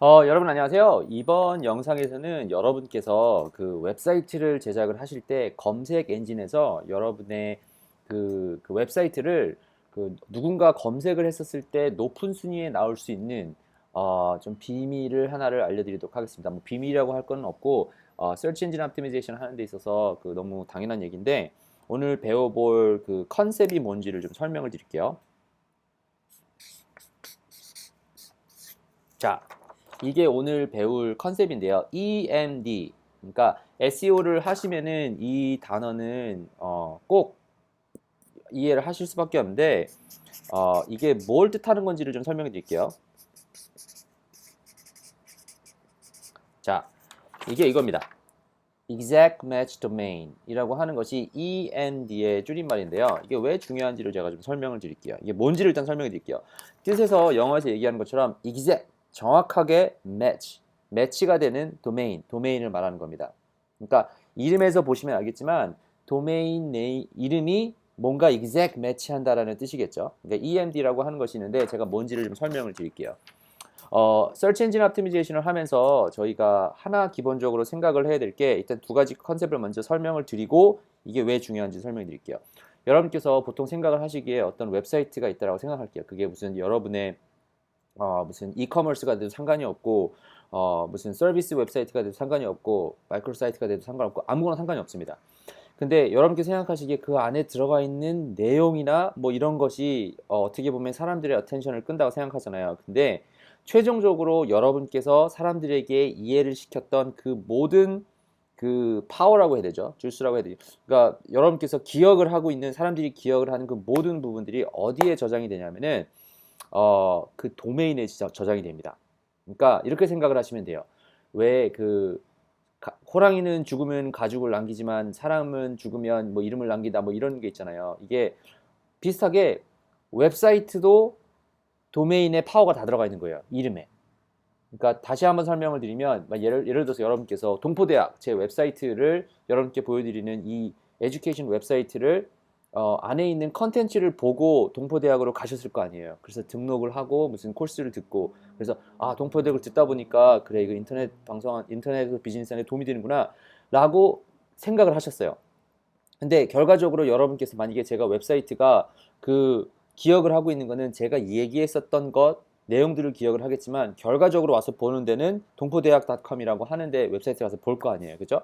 여러분 안녕하세요. 이번 영상에서는 여러분께서 그 웹사이트를 제작을 하실 때 검색 엔진에서 여러분의 그 웹사이트를 누군가 검색을 했었을 때 높은 순위에 나올 수 있는 좀 비밀을 하나를 알려드리도록 하겠습니다. 뭐 비밀이라고 할 건 없고 서치 엔진 옵티미제이션 하는 데 있어서 너무 당연한 얘기인데 오늘 배워볼 그 컨셉이 뭔지를 좀 설명을 드릴게요. 자, 이게 오늘 배울 컨셉인데요. EMD. 그러니까 SEO를 하시면은 이 단어는 꼭 이해를 하실 수밖에 없는데 이게 뭘 뜻하는 건지를 좀 설명해 드릴게요. 자, 이게 이겁니다. Exact Match Domain 이라고 하는 것이 EMD의 줄임말인데요. 이게 왜 중요한지를 제가 좀 설명을 드릴게요. 이게 뭔지를 일단 설명해 드릴게요. 뜻에서 영어에서 얘기하는 것처럼 exact, 정확하게 match, 매치가 되는 도메인을 말하는 겁니다. 그러니까 이름에서 보시면 알겠지만 도메인 이름이 뭔가 exact 매치한다라는 뜻이겠죠. 그러니까 EMD라고 하는 것이 있는데 제가 뭔지를 좀 설명을 드릴게요. Search Engine Optimization을 하면서 저희가 하나 기본적으로 생각을 해야 될 게 일단 두 가지 컨셉을 먼저 설명을 드리고 이게 왜 중요한지 설명해 드릴게요. 여러분께서 보통 생각을 하시기에 어떤 웹사이트가 있다고 생각할게요. 그게 무슨 여러분의 무슨 이커머스가 돼도 상관이 없고 무슨 서비스 웹사이트가 돼도 상관이 없고 마이크로 사이트가 돼도 상관없고 아무거나 상관이 없습니다. 근데 여러분께 생각하시기에 그 안에 들어가 있는 내용이나 뭐 이런 것이 어떻게 보면 사람들의 어텐션을 끈다고 생각하잖아요. 근데 최종적으로 여러분께서 사람들에게 이해를 시켰던 그 모든 그 파워라고 해야 되죠. 주스라고 해야 되죠. 그러니까 여러분께서 기억을 하고 있는 사람들이 기억을 하는 그 모든 부분들이 어디에 저장이 되냐면은 그 도메인에 저장이 됩니다. 그러니까 이렇게 생각을 하시면 돼요. 왜그 호랑이는 죽으면 가죽을 남기지만 사람은 죽으면 뭐 이름을 남기다 뭐 이런 게 있잖아요. 이게 비슷하게 웹사이트도 도메인에 파워가 다 들어가 있는 거예요. 이름에. 그러니까 다시 한번 설명을 드리면 예를 들어서 여러분께서 동포대학 제 웹사이트를 여러분께 보여드리는 이 에듀케이션 웹사이트를 안에 있는 컨텐츠를 보고 동포대학으로 가셨을 거 아니에요. 그래서 등록을 하고 무슨 코र्스를 듣고 그래서 동포대학을 듣다 보니까 그래 이거 인터넷 비즈니스에 도움이 되는구나 라고 생각을 하셨어요. 근데 결과적으로 여러분께서 만약에 제가 웹사이트가 그 기억을 하고 있는 거는 제가 얘기했었던 것 내용들을 기억을 하겠지만 결과적으로 와서 보는 데는 동포대학.com이라고 하는데 웹사이트 가서 볼 거 아니에요. 그죠?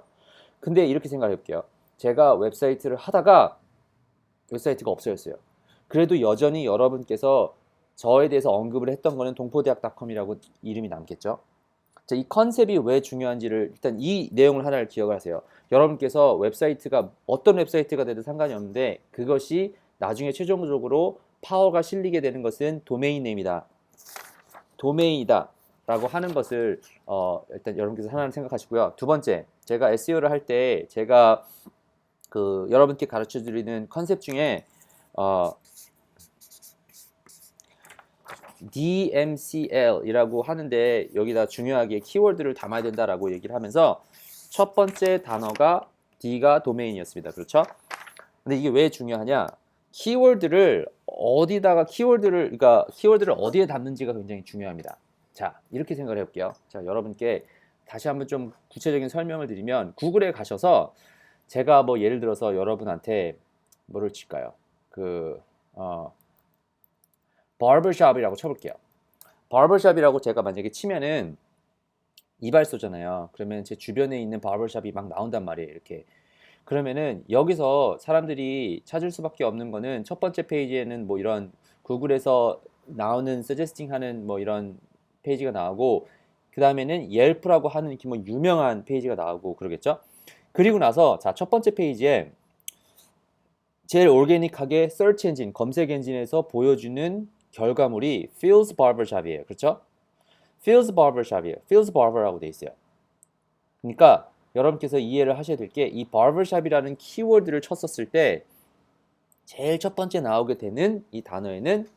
근데 이렇게 생각해 볼게요. 제가 웹사이트를 하다가 웹사이트가 없어졌어요. 그래도 여전히 여러분께서 저에 대해서 언급을 했던 거는 동포대학.com이라고 이름이 남겠죠. 자, 이 컨셉이 왜 중요한지를 일단 이 내용을 하나를 기억을 하세요. 여러분께서 웹사이트가 어떤 웹사이트가 되든 상관이 없는데 그것이 나중에 최종적으로 파워가 실리게 되는 것은 도메인 네임이다. 도메인이다. 라고 하는 것을 일단 여러분께서 하나는 생각하시고요. 두 번째, 제가 SEO를 할 때 제가 그 여러분께 가르쳐 드리는 컨셉 중에 어, DMCL이라고 하는데 여기다 중요하게 키워드를 담아야 된다라고 얘기를 하면서 첫 번째 단어가 D가 도메인이었습니다. 그렇죠? 근데 이게 왜 중요하냐? 그러니까 키워드를 어디에 담는지가 굉장히 중요합니다. 자, 이렇게 생각을 해볼게요. 자, 여러분께 다시 한번 좀 구체적인 설명을 드리면 구글에 가셔서 제가 뭐 예를 들어서 여러분한테 뭐를 칠까요? 바버샵이라고 쳐볼게요. 바버샵이라고 제가 만약에 치면은 이발소잖아요. 그러면 제 주변에 있는 바버샵이 막 나온단 말이에요. 이렇게. 그러면은 여기서 사람들이 찾을 수밖에 없는 거는 첫 번째 페이지에는 뭐 이런 구글에서 나오는 서제스팅 하는 뭐 이런 페이지가 나오고 그 다음에는 옐프라고 하는 이렇게 뭐 유명한 페이지가 나오고 그러겠죠. 그리고 나서 자, 첫 번째 페이지에 제일 오르게닉하게 서치 엔진, 검색 엔진에서 보여주는 결과물이 Phil's Barbershop이에요. 그렇죠? Phil's Barbershop이에요. Phil's Barber라고 돼 있어요. 그러니까 여러분께서 이해를 하셔야 될 게 이 barbershop이라는 키워드를 쳤었을 때 제일 첫 번째 나오게 되는 이 단어에는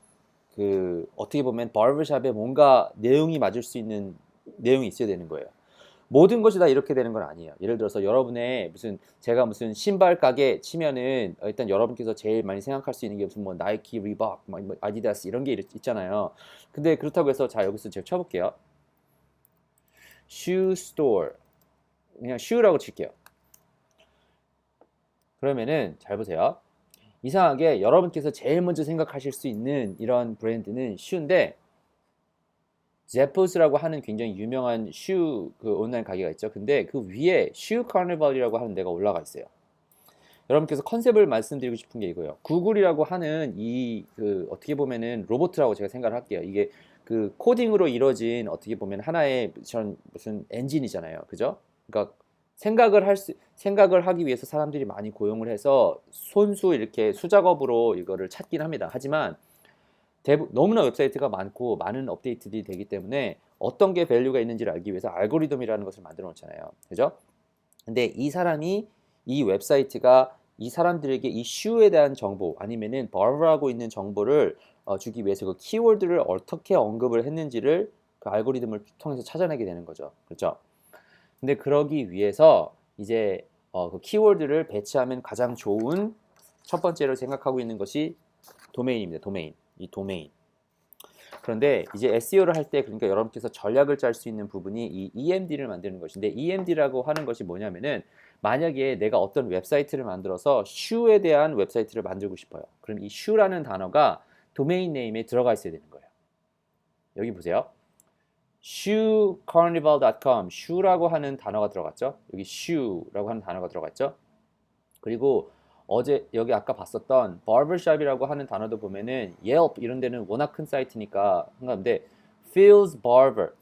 그 어떻게 보면 barbershop에 뭔가 내용이 맞을 수 있는 내용이 있어야 되는 거예요. 모든 것이 다 이렇게 되는 건 아니에요. 예를 들어서 여러분의 제가 무슨 신발 가게 치면은 일단 여러분께서 제일 많이 생각할 수 있는 게 무슨 뭐 나이키, 리박, 뭐 아디다스 이런 게 있잖아요. 근데 그렇다고 해서 자 여기서 제가 쳐볼게요. shoe store. 그냥 shoe라고 칠게요. 그러면은 잘 보세요. 이상하게 여러분께서 제일 먼저 생각하실 수 있는 이런 브랜드는 shoe인데 제포스라고 하는 굉장히 유명한 슈 그 온라인 가게가 있죠. 근데 그 위에 슈 카니발이라고 하는 데가 올라가 있어요. 여러분께서 컨셉을 말씀드리고 싶은 게 이거예요. 구글이라고 하는 이 그 어떻게 보면은 로봇이라고 제가 생각을 할게요. 이게 그 코딩으로 이루어진 어떻게 보면 하나의 전 무슨 엔진이잖아요. 그죠? 그러니까 생각을 하기 위해서 사람들이 많이 고용을 해서 손수 이렇게 수작업으로 이거를 찾긴 합니다. 하지만 너무나 웹사이트가 많고 많은 업데이트들이 되기 때문에 어떤 게 밸류가 있는지를 알기 위해서 알고리즘이라는 것을 만들어 놓잖아요. 그죠? 근데 이 사람이 이 웹사이트가 이 사람들에게 이 슈에 대한 정보 아니면은 버브하고 있는 정보를 주기 위해서 그 키워드를 어떻게 언급을 했는지를 그 알고리즘을 통해서 찾아내게 되는 거죠. 그렇죠? 근데 그러기 위해서 이제 그 키워드를 배치하면 가장 좋은 첫 번째로 생각하고 있는 것이 도메인입니다. 도메인. 이 도메인. 그런데 이제 SEO를 할 때 그러니까 여러분께서 전략을 짤 수 있는 부분이 이 EMD를 만드는 것인데 EMD라고 하는 것이 뭐냐면은 만약에 내가 어떤 웹사이트를 만들어서 슈에 대한 웹사이트를 만들고 싶어요. 그럼 이 슈라는 단어가 도메인 네임에 들어가 있어야 되는 거예요. 여기 보세요. shoecarnival.com 슈라고 하는 단어가 들어갔죠. 여기 슈라고 하는 단어가 들어갔죠. 그리고 어제 여기 아까 봤었던 barbershop이라고 하는 단어도 보면은 Yelp 이런 데는 워낙 큰 사이트니까 한가운데 Phil's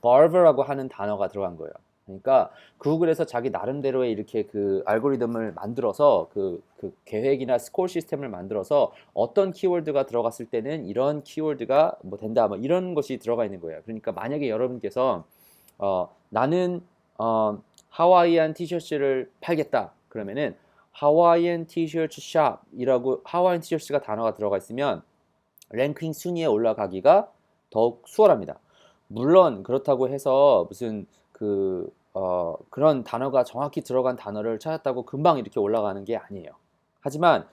barber라고 하는 단어가 들어간 거예요. 그러니까 구글에서 자기 나름대로의 이렇게 그 알고리즘을 만들어서 그 계획이나 스코어 시스템을 만들어서 어떤 키워드가 들어갔을 때는 이런 키워드가 뭐 된다 뭐 이런 것이 들어가 있는 거예요. 그러니까 만약에 여러분께서 나는 하와이안 티셔츠를 팔겠다 그러면은 하와이안 티셔츠 샵이라고 하와이안 티셔츠가 단어가 들어가 있으면 랭킹 순위에 올라가기가 더욱 수월합니다. 물론 그렇다고 해서 무슨 그런 단어가 정확히 들어간 단어를 찾았다고 금방 이렇게 올라가는 게 아니에요. 하지만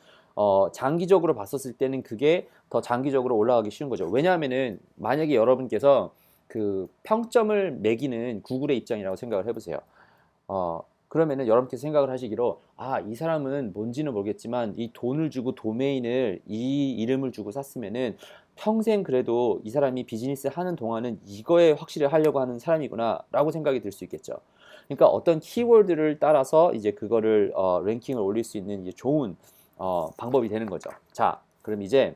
장기적으로 봤었을 때는 그게 더 장기적으로 올라가기 쉬운 거죠. 왜냐하면은 만약에 여러분께서 그 평점을 매기는 구글의 입장이라고 생각을 해보세요. 그러면은 여러분께서 생각을 하시기로 이 사람은 뭔지는 모르겠지만 이 돈을 주고 도메인을 이 이름을 주고 샀으면은 평생 그래도 이 사람이 비즈니스 하는 동안은 이거에 확실히 하려고 하는 사람이구나 라고 생각이 들 수 있겠죠. 그러니까 어떤 키워드를 따라서 이제 그거를 랭킹을 올릴 수 있는 이제 좋은 방법이 되는 거죠. 자, 그럼 이제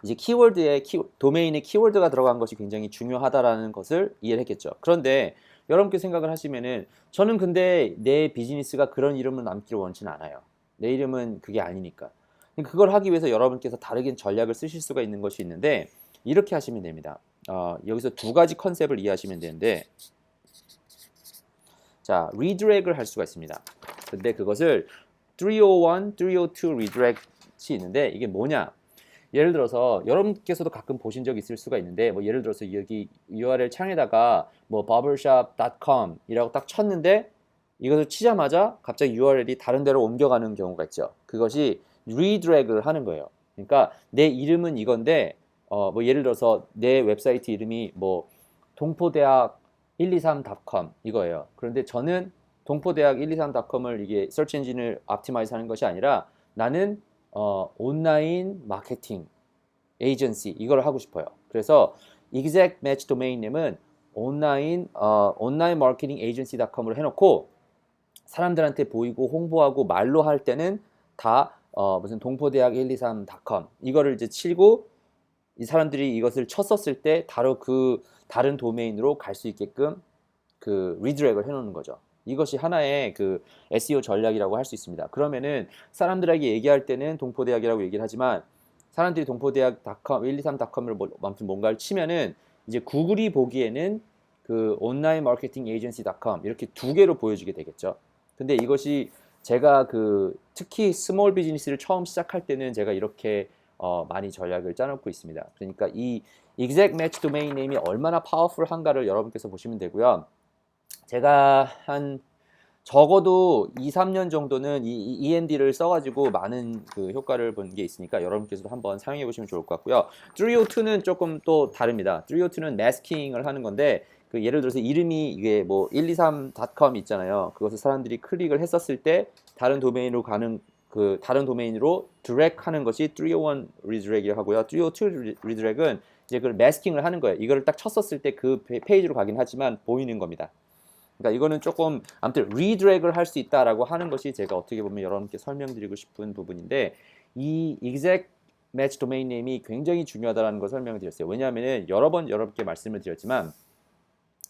키워드에 도메인에 키워드가 들어간 것이 굉장히 중요하다라는 것을 이해를 했겠죠. 그런데 여러분께 생각을 하시면은 저는 근데 내 비즈니스가 그런 이름을 남기를 원치는 않아요. 내 이름은 그게 아니니까. 그걸 하기 위해서 여러분께서 다르게 전략을 쓰실 수가 있는 것이 있는데 이렇게 하시면 됩니다. 여기서 두 가지 컨셉을 이해하시면 되는데 자, 리드렉을 할 수가 있습니다. 근데 그것을 301, 302 리드렉이 있는데 이게 뭐냐? 예를 들어서 여러분께서도 가끔 보신 적 있을 수가 있는데 뭐 예를 들어서 여기 URL 창에다가 뭐 barbershop.com 이라고 딱 쳤는데 이것을 치자마자 갑자기 URL이 다른 데로 옮겨가는 경우가 있죠. 그것이 리드래그를 하는 거예요. 그러니까 내 이름은 이건데 뭐 예를 들어서 내 웹사이트 이름이 뭐 동포대학 123.com 이거예요. 그런데 저는 동포대학 123.com을 이게 서치 엔진을 optimize 하는 것이 아니라 나는 온라인 마케팅 에이전시 이걸 하고 싶어요. 그래서 exact match domain name은 온라인 마케팅 에이전시.com으로 해놓고 사람들한테 보이고 홍보하고 말로 할 때는 다 무슨 동포대학 123.com 이거를 이제 치고 이 사람들이 이것을 쳤었을 때 바로 그 다른 도메인으로 갈 수 있게끔 그 리드렉을 해놓는 거죠. 이것이 하나의 그 SEO 전략이라고 할 수 있습니다. 그러면은 사람들에게 얘기할 때는 동포대학이라고 얘기를 하지만 사람들이 동포대학.com, 123.com을 아무튼 뭔가를 치면은 이제 구글이 보기에는 그 온라인 마케팅 에이전시.com 이렇게 두 개로 보여주게 되겠죠. 근데 이것이 제가 그 특히 스몰 비즈니스를 처음 시작할 때는 제가 이렇게 많이 전략을 짜놓고 있습니다. 그러니까 이 exact match domain name이 얼마나 파워풀한가를 여러분께서 보시면 되고요. 제가 한 적어도 2, 3년 정도는 이 EMD를 써가지고 많은 그 효과를 본 게 있으니까 여러분께서도 한번 사용해 보시면 좋을 것 같고요. 302는 조금 또 다릅니다. 302는 마스킹을 하는 건데 그 예를 들어서 이름이 이게 뭐 123.com 있잖아요. 그것을 사람들이 클릭을 했었을 때 다른 도메인으로 가는 그 다른 도메인으로 드래그 하는 것이 301 리드래그라고 하고요. 302 리드래그는 이제 그걸 매스킹을 하는 거예요. 이거를 딱 쳤었을 때 그 페이지로 가긴 하지만 보이는 겁니다. 그러니까 이거는 조금 아무튼 리드래그를 할 수 있다라고 하는 것이 제가 어떻게 보면 여러분께 설명드리고 싶은 부분인데 이 exact match domain name이 굉장히 중요하다는 걸 설명을 드렸어요. 왜냐하면 여러 번 여러분께 말씀을 드렸지만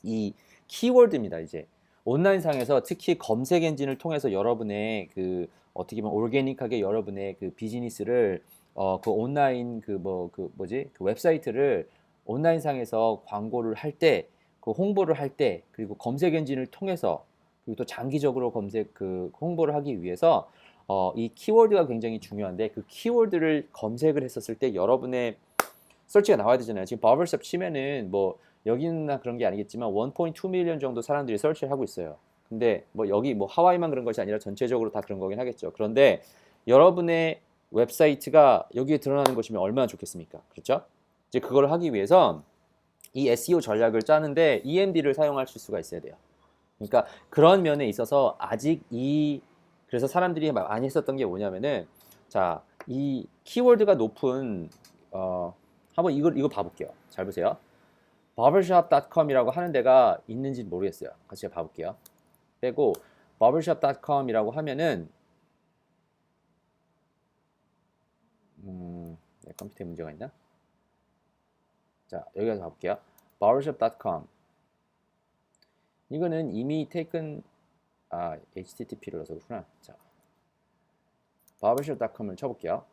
이 키워드입니다. 이제 온라인상에서 특히 검색 엔진을 통해서 여러분의 그 어떻게 보면 오르게닉하게 여러분의 그 비즈니스를 그 온라인 그 뭐지 그 웹사이트를 온라인상에서 광고를 할 때 그 홍보를 할 때 그리고 검색 엔진을 통해서 그리고 또 장기적으로 검색 그 홍보를 하기 위해서 이 키워드가 굉장히 중요한데 그 키워드를 검색을 했었을 때 여러분의 설치가 나와야 되잖아요. 지금 바버샵 치면은 뭐 여기는 그런 게 아니겠지만 1.2 밀리언 정도 사람들이 설치를 하고 있어요. 근데 뭐 여기 뭐 하와이만 그런 것이 아니라 전체적으로 다 그런 거긴 하겠죠. 그런데 여러분의 웹사이트가 여기에 드러나는 것이면 얼마나 좋겠습니까? 그렇죠? 이제 그걸 하기 위해서 이 SEO 전략을 짜는데 EMD를 사용하실 수가 있어야 돼요. 그러니까 그런 면에 있어서 아직 그래서 사람들이 많이 했었던 게 뭐냐면은 자, 이 키워드가 높은 한번 이거 봐볼게요. 잘 보세요. barbershop.com이라고 하는 데가 있는지 모르겠어요. 같이 봐볼게요. 빼고 barbershop.com이라고 하면은 내 컴퓨터에 문제가 있나? 자, 여기 가서 봐볼게요. barbershop.com 이거는 이미 taken http를 넣어서 그렇구나. 자, barbershop.com을 쳐볼게요.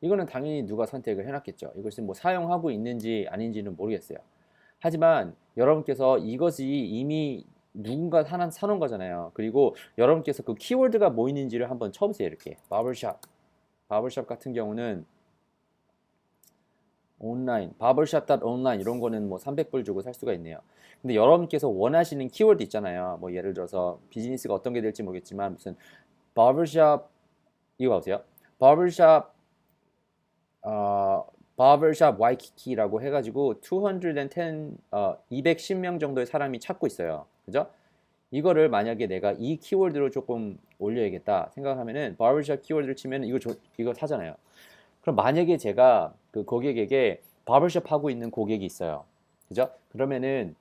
이거는 당연히 누가 선택을 해놨겠죠. 이것이 뭐 사용하고 있는지 아닌지는 모르겠어요. 하지만 여러분께서 이것이 이미 누군가 하나 사놓은 거잖아요. 그리고 여러분께서 그 키워드가 뭐 있는지를 한번 쳐보세요. 이렇게 바버샵 같은 경우는 온라인, barbershop.online 이런 거는 뭐 300불 주고 살 수가 있네요. 근데 여러분께서 원하시는 키워드 있잖아요. 뭐 예를 들어서 비즈니스가 어떤 게 될지 모르겠지만 무슨 barbershop 이거 보세요. barbershop 바버샵 와이키키라고 해가지고 210, 210명 정도의 사람이 찾고 있어요. 그죠? 이거를 만약에 내가 이 키워드로 조금 올려야겠다 생각하면은 바버샵 키워드를 치면 이거 사잖아요. 그럼 만약에 제가 그 고객에게 바버샵 하고 있는 고객이 있어요. 그죠? 그러면은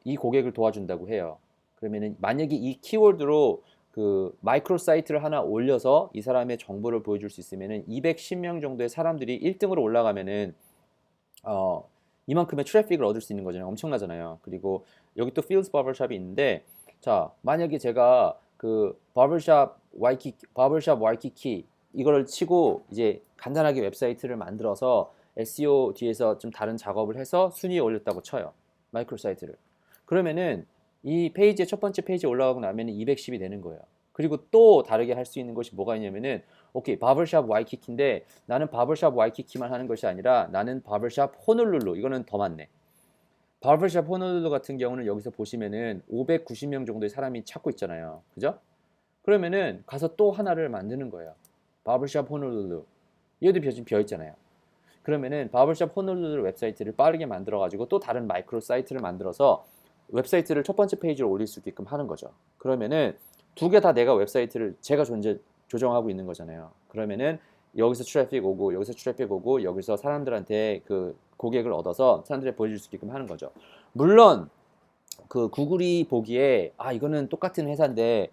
이 고객을 도와준다고 해요. 그러면은 만약에 이 키워드로 그 마이크로 사이트를 하나 올려서 이 사람의 정보를 보여줄 수 있으면은 210명 정도의 사람들이 1등으로 올라가면은 이만큼의 트래픽을 얻을 수 있는 거잖아요. 엄청나잖아요. 그리고 여기 또 필드 바버샵이 있는데 자, 만약에 제가 그 바버샵 와이키키 이거를 치고 이제 간단하게 웹사이트를 만들어서 SEO 뒤에서 좀 다른 작업을 해서 순위에 올렸다고 쳐요. 마이크로 사이트를. 그러면은 이 페이지의 첫 번째 페이지에 올라가고 나면 210이 되는 거예요. 그리고 또 다르게 할 수 있는 것이 뭐가 있냐면은 오케이 바버샵 와이키키인데 나는 바버샵 와이키키만 하는 것이 아니라 나는 바버샵 호놀룰루 이거는 더 많네. 바버샵 호놀룰루 같은 경우는 여기서 보시면은 590명 정도의 사람이 찾고 있잖아요. 그죠? 그러면은 가서 또 하나를 만드는 거예요. 바버샵 호놀룰루 얘도 지금 비어 있잖아요. 그러면은 바버샵 호놀룰루 웹사이트를 빠르게 만들어 가지고 또 다른 마이크로 사이트를 만들어서 웹사이트를 첫 번째 페이지로 올릴 수 있게끔 하는 거죠. 그러면은 두 개 다 내가 웹사이트를 제가 조정하고 있는 거잖아요. 그러면은 여기서 트래픽 오고 여기서 트래픽 오고 여기서 사람들한테 그 고객을 얻어서 사람들이 보여줄 수 있게끔 하는 거죠. 물론 그 구글이 보기에 이거는 똑같은 회사인데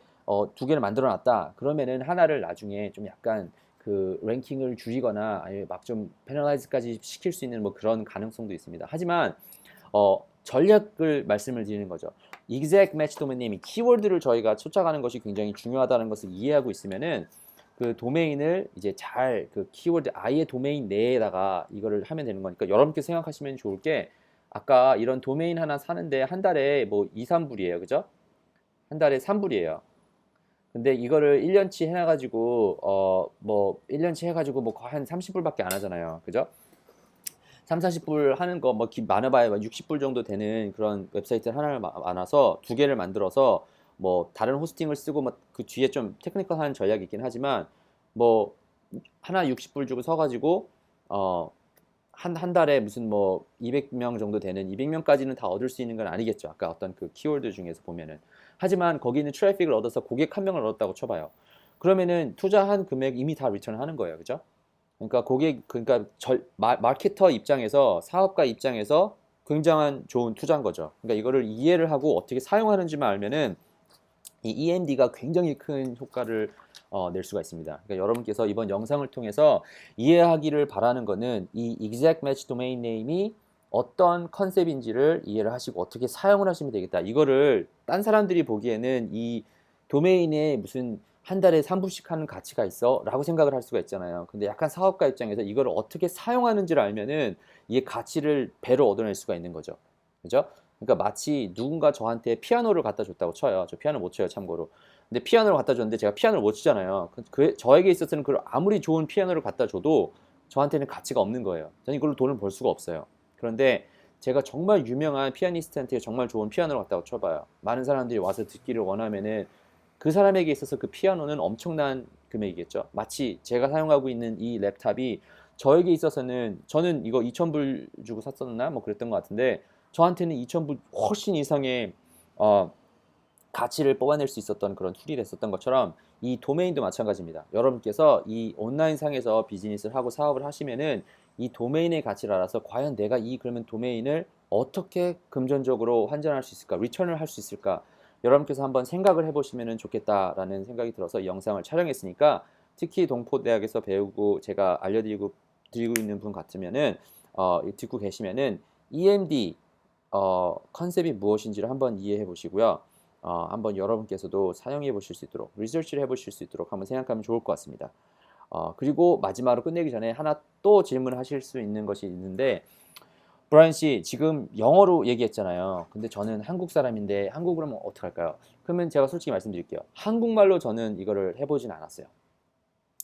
두 개를 만들어 놨다. 그러면은 하나를 나중에 좀 약간 그 랭킹을 줄이거나 아니면 막 좀 페널라이즈까지 시킬 수 있는 뭐 그런 가능성도 있습니다. 하지만 전략을 말씀을 드리는 거죠. exact match domain name이 키워드를 저희가 쫓아가는 것이 굉장히 중요하다는 것을 이해하고 있으면은 그 도메인을 이제 잘 그 키워드 아예 도메인 내에다가 이거를 하면 되는 거니까 여러분께 생각하시면 좋을 게 아까 이런 도메인 하나 사는데 한 달에 뭐 2, 3불이에요. 그죠? 한 달에 3불이에요. 근데 이거를 1년치 해가지고 뭐 1년치 해가지고 뭐 한 30불밖에 안 하잖아요. 그죠? 3, 40불 하는 거 뭐 많아봐야 60불 정도 되는 그런 웹사이트 하나를 많아서 두 개를 만들어서 뭐 다른 호스팅을 쓰고 뭐 그 뒤에 좀 테크니컬한 전략이 있긴 하지만 뭐 하나 60불 주고 서가지고 한 달에 무슨 뭐 200명 정도 되는 200명까지는 다 얻을 수 있는 건 아니겠죠. 아까 어떤 그 키워드 중에서 보면은. 하지만 거기는 트래픽을 얻어서 고객 한 명을 얻었다고 쳐봐요. 그러면은 투자한 금액 이미 다 리턴 하는 거예요. 그죠? 그러니까 그러니까 마케터 입장에서 사업가 입장에서 굉장한 좋은 투자인 거죠. 그러니까 이거를 이해를 하고 어떻게 사용하는지만 알면은 이 EMD가 굉장히 큰 효과를 낼 수가 있습니다. 그러니까 여러분께서 이번 영상을 통해서 이해하기를 바라는 거는 이 exact match domain name이 어떤 컨셉인지를 이해를 하시고 어떻게 사용을 하시면 되겠다. 이거를 딴 사람들이 보기에는 이 도메인에 무슨 한 달에 3분씩 하는 가치가 있어 라고 생각을 할 수가 있잖아요. 근데 약간 사업가 입장에서 이걸 어떻게 사용하는지를 알면은 이게 가치를 배로 얻어낼 수가 있는 거죠. 그죠? 그러니까 마치 누군가 저한테 피아노를 갖다 줬다고 쳐요. 저 피아노 못 쳐요, 참고로. 근데 피아노를 갖다 줬는데 제가 피아노를 못 치잖아요. 저에게 있어서는 그 아무리 좋은 피아노를 갖다 줘도 저한테는 가치가 없는 거예요. 저는 이걸로 돈을 벌 수가 없어요. 그런데 제가 정말 유명한 피아니스트한테 정말 좋은 피아노를 갖다가 쳐봐요. 많은 사람들이 와서 듣기를 원하면은 그 사람에게 있어서 그 피아노는 엄청난 금액이겠죠. 마치 제가 사용하고 있는 이 랩탑이 저에게 있어서는 저는 이거 2,000불 주고 샀었나 뭐 그랬던 것 같은데 저한테는 2,000불 훨씬 이상의 어, 가치를 뽑아낼 수 있었던 그런 툴이 됐었던 것처럼 이 도메인도 마찬가지입니다. 여러분께서 이 온라인 상에서 비즈니스를 하고 사업을 하시면은 이 도메인의 가치를 알아서 과연 내가 이 그러면 도메인을 어떻게 금전적으로 환전할 수 있을까, 리턴을 할 수 있을까, 여러분께서 한번 생각을 해보시면 좋겠다라는 생각이 들어서 이 영상을 촬영했으니까 특히 동포대학에서 배우고 제가 드리고 있는 분 같으면은 듣고 계시면은 EMD 컨셉이 무엇인지를 한번 이해해 보시고요. 한번 여러분께서도 사용해 보실 수 있도록 리서치를 해 보실 수 있도록 한번 생각하면 좋을 것 같습니다. 그리고 마지막으로 끝내기 전에 하나 또 질문하실 수 있는 것이 있는데 브라이언 씨 지금 영어로 얘기했잖아요. 근데 저는 한국 사람인데 한국어로 하면 어떡할까요? 그러면 제가 솔직히 말씀드릴게요. 한국말로 저는 이거를 해보진 않았어요.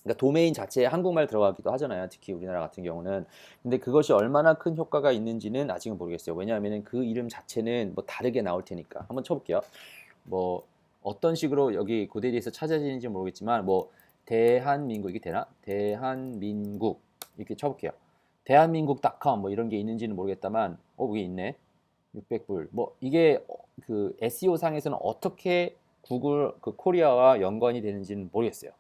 그러니까 도메인 자체에 한국말 들어가기도 하잖아요. 특히 우리나라 같은 경우는. 근데 그것이 얼마나 큰 효과가 있는지는 아직은 모르겠어요. 왜냐하면 그 이름 자체는 뭐 다르게 나올 테니까. 한번 쳐볼게요. 뭐 어떤 식으로 여기 고대리에서 찾아지는지 모르겠지만 뭐 대한민국 이게 되나? 대한민국 이렇게 쳐볼게요. 대한민국.com 뭐 이런 게 있는지는 모르겠다만 이게 있네. 600불. 뭐 이게 그 SEO 상에서는 어떻게 구글 그 코리아와 연관이 되는지는 모르겠어요.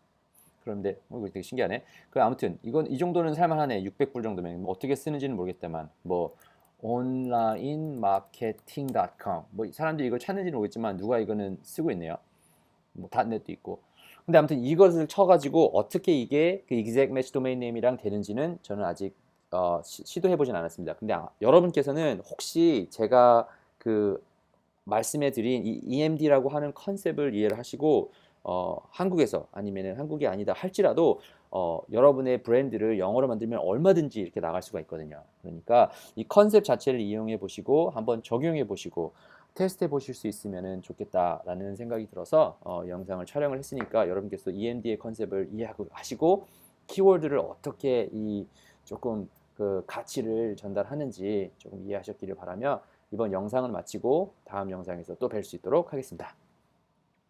그런데 이거 되게 신기하네. 그 아무튼 이건 이 정도는 살만하네. 600불 정도면 뭐 어떻게 쓰는지는 모르겠다만 뭐 온라인 마케팅.com 뭐 사람들이 이걸 찾는지는 모르겠지만 누가 이거는 쓰고 있네요. 뭐 닷넷도 있고. 근데 아무튼 이것을 쳐가지고 어떻게 이게 그 exact match domain name이랑 되는지는 저는 아직 시도해 보진 않았습니다. 근데 여러분께서는 혹시 제가 그 말씀해 드린 이 EMD라고 하는 컨셉을 이해를 하시고 한국에서 아니면은 한국이 아니다 할지라도 여러분의 브랜드를 영어로 만들면 얼마든지 이렇게 나갈 수가 있거든요. 그러니까 이 컨셉 자체를 이용해 보시고 한번 적용해 보시고 테스트해 보실 수 있으면 좋겠다라는 생각이 들어서 영상을 촬영을 했으니까 여러분께서 EMD의 컨셉을 이해하시고 키워드를 어떻게 이 조금 그 가치를 전달하는지 조금 이해하셨기를 바라며 이번 영상을 마치고 다음 영상에서 또 뵐 수 있도록 하겠습니다.